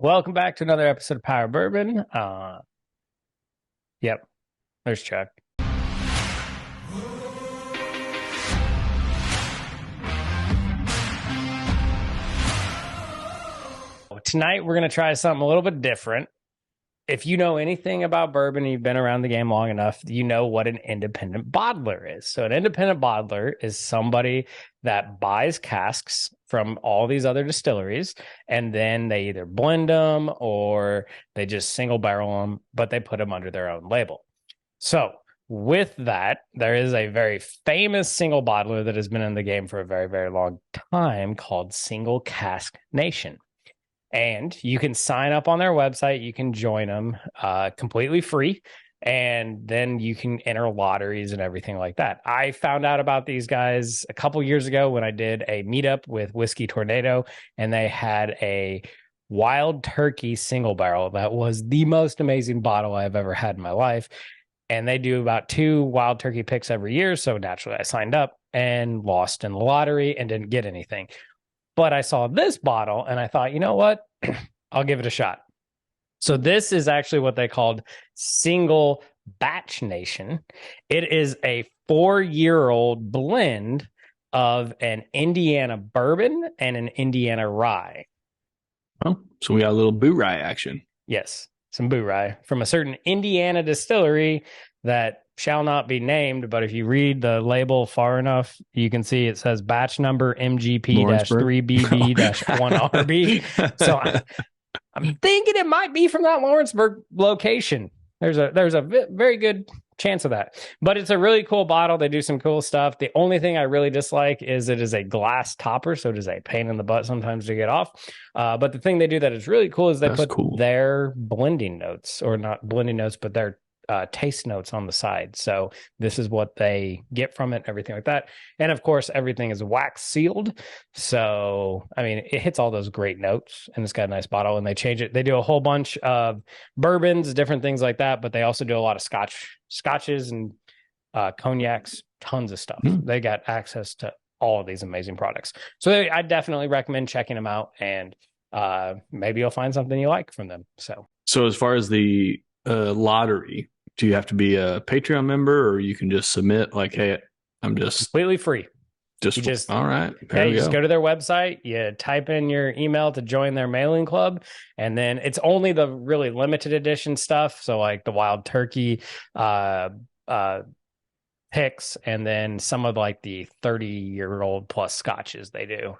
Welcome back to another episode of Power Bourbon. Yep, there's Chuck. Tonight we're going to try something a little bit different. If you know anything about bourbon and you've been around the game long enough, you know what an independent bottler is. So an independent bottler is somebody that buys casks from all these other distilleries, and then they either blend them or they just single barrel them, but they put them under their own label. So with that, there is a very famous single bottler that has been in the game for a very, very long time called Single Cask Nation. And you can sign up on their website. You can join them completely free. And then you can enter lotteries and everything like that. I found out about these guys a couple years ago when I did a meetup with Whiskey Tornado, and they had a wild turkey single barrel that was the most amazing bottle I've ever had in my life. And they do about 2 wild turkey picks every year. So naturally, I signed up and lost in the lottery and didn't get anything. But I saw this bottle and I thought, you know what? I'll give it a shot. So this is actually what they called Single Batch Nation. It is a 4-year-old blend of an Indiana bourbon and an Indiana rye. Oh, so we got a little boot rye action. Yes, some boot rye from a certain Indiana distillery that shall not be named, but if you read the label far enough, you can see it says batch number MGP-3BB-1RB. So I'm thinking it might be from that Lawrenceburg location. There's a very good chance of that. But it's a really cool bottle. They do some cool stuff. The only thing I really dislike is it is a glass topper, so it is a pain in the butt sometimes to get off. But the thing they do that is really cool is they put their blending notes, or not blending notes, but their taste notes on the side. So this is what they get from it, everything like that. And of course, everything is wax sealed. So, I mean, it hits all those great notes, and it's got a nice bottle, and they change it. They do a whole bunch of bourbons, different things like that, but they also do a lot of scotches and cognacs, tons of stuff. They got access to all of these amazing products. So I definitely recommend checking them out, and maybe you'll find something you like from them. So as far as the lottery, do you have to be a Patreon member, or you can just submit like, hey, I'm just completely free? Just all right. You just go to their website, you type in your email to join their mailing club, and then it's only the really limited edition stuff. So like the wild turkey picks, and then some of like the 30-year-old plus scotches they do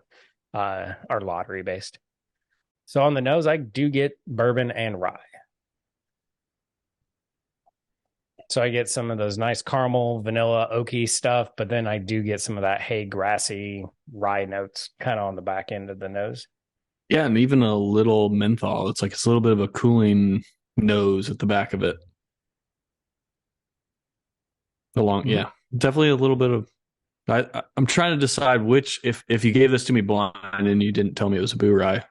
are lottery based. So on the nose, I do get bourbon and rye. So I get some of those nice caramel, vanilla, oaky stuff, but then I do get some of that hay grassy rye notes kind of on the back end of the nose. Yeah, and even a little menthol. It's a little bit of a cooling nose at the back of it. Yeah, definitely a little bit of. I'm trying to decide which, if you gave this to me blind and you didn't tell me it was a boo rye,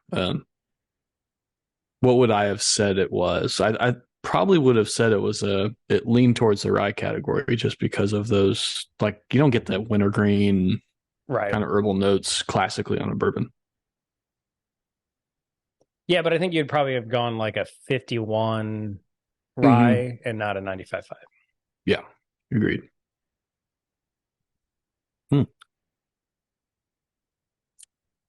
what would I have said it was? I probably would have said it leaned towards the rye category, just because of those, like, you don't get that wintergreen kind of herbal notes classically on a bourbon. Yeah, but I think you'd probably have gone like a 51 rye and not a 95.5. Yeah, agreed.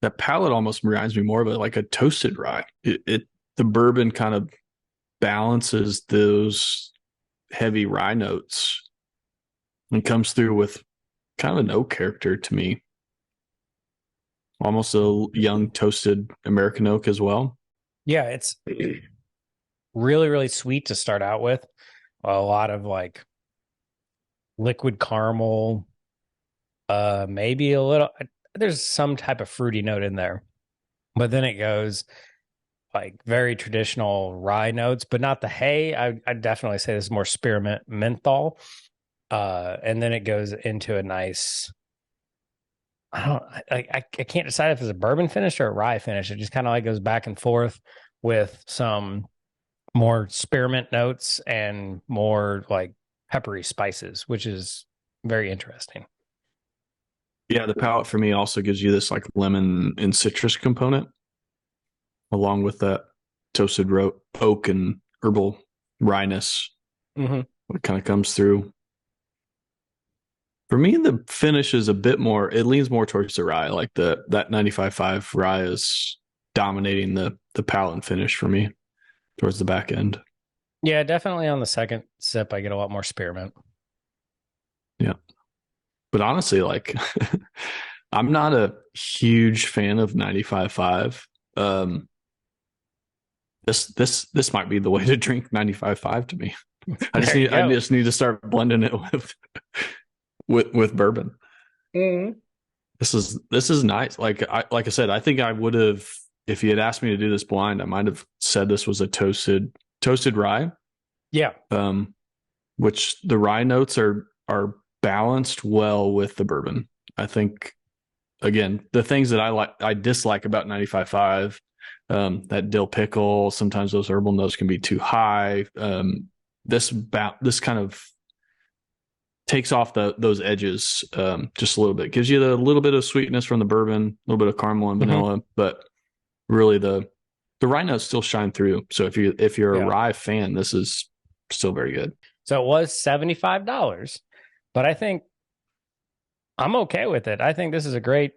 That palate almost reminds me more of like a toasted rye. The bourbon kind of balances those heavy rye notes and comes through with kind of an oak character to me. Almost a young toasted American oak as well. Yeah, it's really, really sweet to start out with. A lot of like liquid caramel, maybe a little, there's some type of fruity note in there, but then it goes like very traditional rye notes, but not the hay. I definitely say this is more spearmint menthol. And then it goes into a nice, I can't decide if it's a bourbon finish or a rye finish. It just kind of like goes back and forth with some more spearmint notes and more like peppery spices, which is very interesting. Yeah, the palate for me also gives you this like lemon and citrus component along with that toasted oak and herbal ryeness. Mm-hmm. What kind of comes through. For me, the finish is a bit more. It leans more towards the rye. Like that 95.5 rye is dominating the palate and finish for me towards the back end. Yeah, definitely on the second sip, I get a lot more spearmint. Yeah, but honestly, like I'm not a huge fan of 95.5. This might be the way to drink 95.5 to me. There you I go. just need to start blending it with bourbon. Mm-hmm. This is nice. Like I said, I think I would have, if you had asked me to do this blind, I might have said this was a toasted rye. Yeah. Which the rye notes are balanced well with the bourbon. I think again, the things that I dislike about 95.5, that dill pickle, sometimes those herbal notes can be too high. This kind of takes off those edges just a little bit. Gives you a little bit of sweetness from the bourbon, a little bit of caramel and vanilla, but really the rye notes still shine through. So if you're a rye fan, this is still very good. So it was $75, but I think I'm okay with it. I think this is a great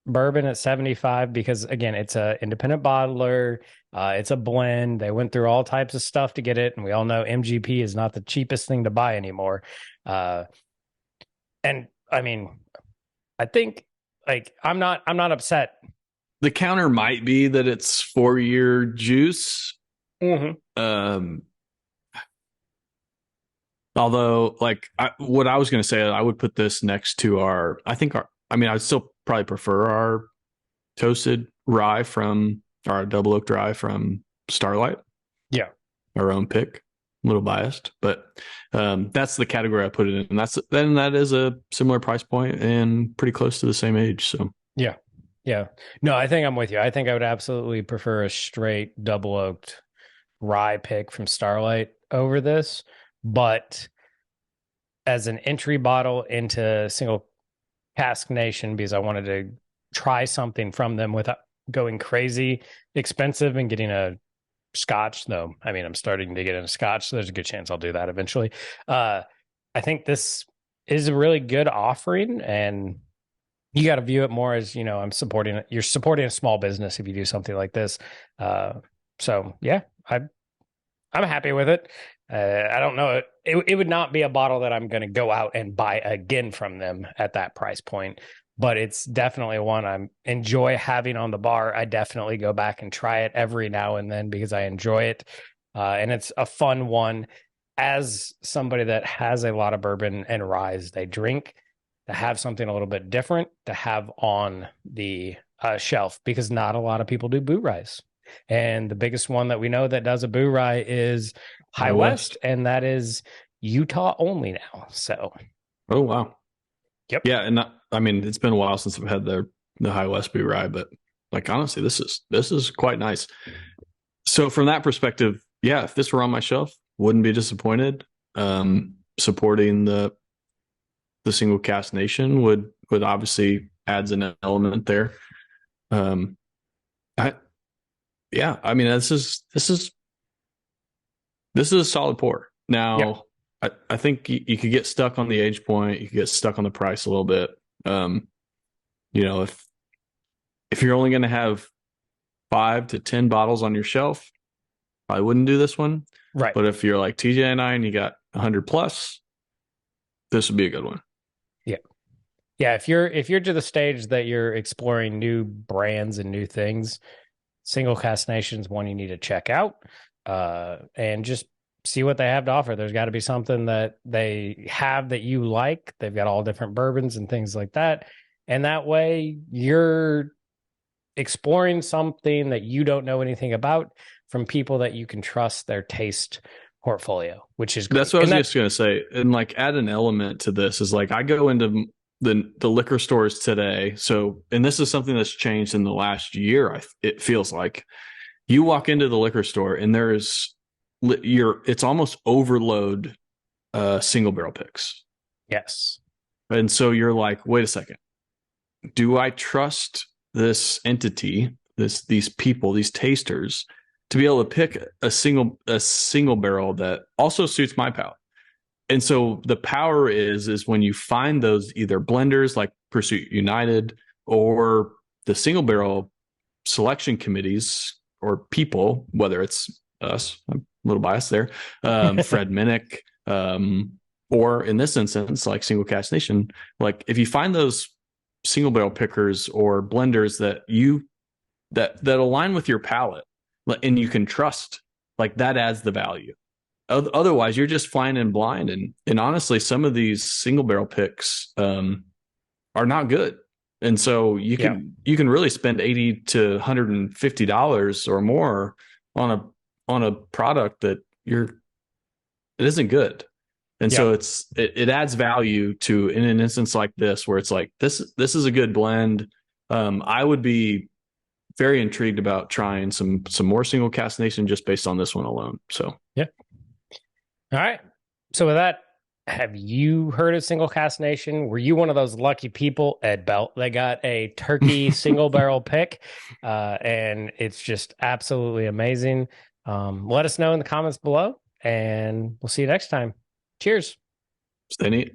bourbon at 75 because again, it's a independent bottler. It's a blend. They went through all types of stuff to get it, and we all know MGP is not the cheapest thing to buy anymore. And I mean, I think like I'm not upset. The counter might be that it's 4-year juice. Mm-hmm. Although, like, what I was going to say, I would put this next to I mean, I'd still probably prefer our toasted rye from our double oaked rye from Starlight. Yeah. Our own pick. A little biased, but that's the category I put it in. And that is a similar price point and pretty close to the same age. So, yeah. Yeah. No, I think I'm with you. I think I would absolutely prefer a straight double oaked rye pick from Starlight over this. But as an entry bottle into single cask nation, because I wanted to try something from them without going crazy expensive and getting a scotch, though. I mean, I'm starting to get in a scotch, so there's a good chance I'll do that eventually. I think this is a really good offering, and you got to view it more as, you're supporting a small business if you do something like this. So yeah, I'm happy with it. I don't know. It would not be a bottle that I'm going to go out and buy again from them at that price point, but it's definitely one I enjoy having on the bar. I definitely go back and try it every now and then because I enjoy it. And it's a fun one. As somebody that has a lot of bourbon and rye they drink, to have something a little bit different to have on the shelf, because not a lot of people do boot ryes. And the biggest one that we know that does a boo rye is High West, and that is Utah only now. So, oh wow, yep, yeah, and I mean it's been a while since I've had the High West boo rye, but like honestly, this is quite nice. So from that perspective, yeah, if this were on my shelf, wouldn't be disappointed. Supporting the single cask nation would obviously adds an element there. I mean, this is a solid pour. Now, yep. I think you could get stuck on the age point. You could get stuck on the price a little bit. If you're only going to have 5 to 10 bottles on your shelf, I wouldn't do this one. Right. But if you're like TJ and I, and you got 100 plus, this would be a good one. Yeah. Yeah. If you're to the stage that you're exploring new brands and new things, Single Cask Nation's one you need to check out, and just see what they have to offer. There's got to be something that they have that you like. They've got all different bourbons and things like that. And that way you're exploring something that you don't know anything about from people that you can trust their taste portfolio, which is great. That's what I was just going to say. And like add an element to this is like I go into the liquor stores today. So, and this is something that's changed in the last year. It feels like you walk into the liquor store and it's almost overload single barrel picks. Yes. And so you're like, wait a second. Do I trust this entity, these people, these tasters to be able to pick a single barrel that also suits my palate. And so the power is when you find those either blenders like Pursuit United or the single barrel selection committees or people, whether it's us, I'm a little biased there, Fred Minnick, or in this instance, like Single Cask Nation, like if you find those single barrel pickers or blenders that align with your palate and you can trust, like that adds the value. Otherwise, you're just flying in blind, and honestly, some of these single barrel picks are not good. And so you can really spend $80 to $150 or more on a product that it isn't good. And so it adds value to in an instance like this where it's like this is a good blend. I would be very intrigued about trying some more Single Cask Nation just based on this one alone. So yeah. All right. So with that, have you heard of Single Cask Nation? Were you one of those lucky people, Ed Belt, that got a turkey single barrel pick? And it's just absolutely amazing. Let us know in the comments below, and we'll see you next time. Cheers. stay neat.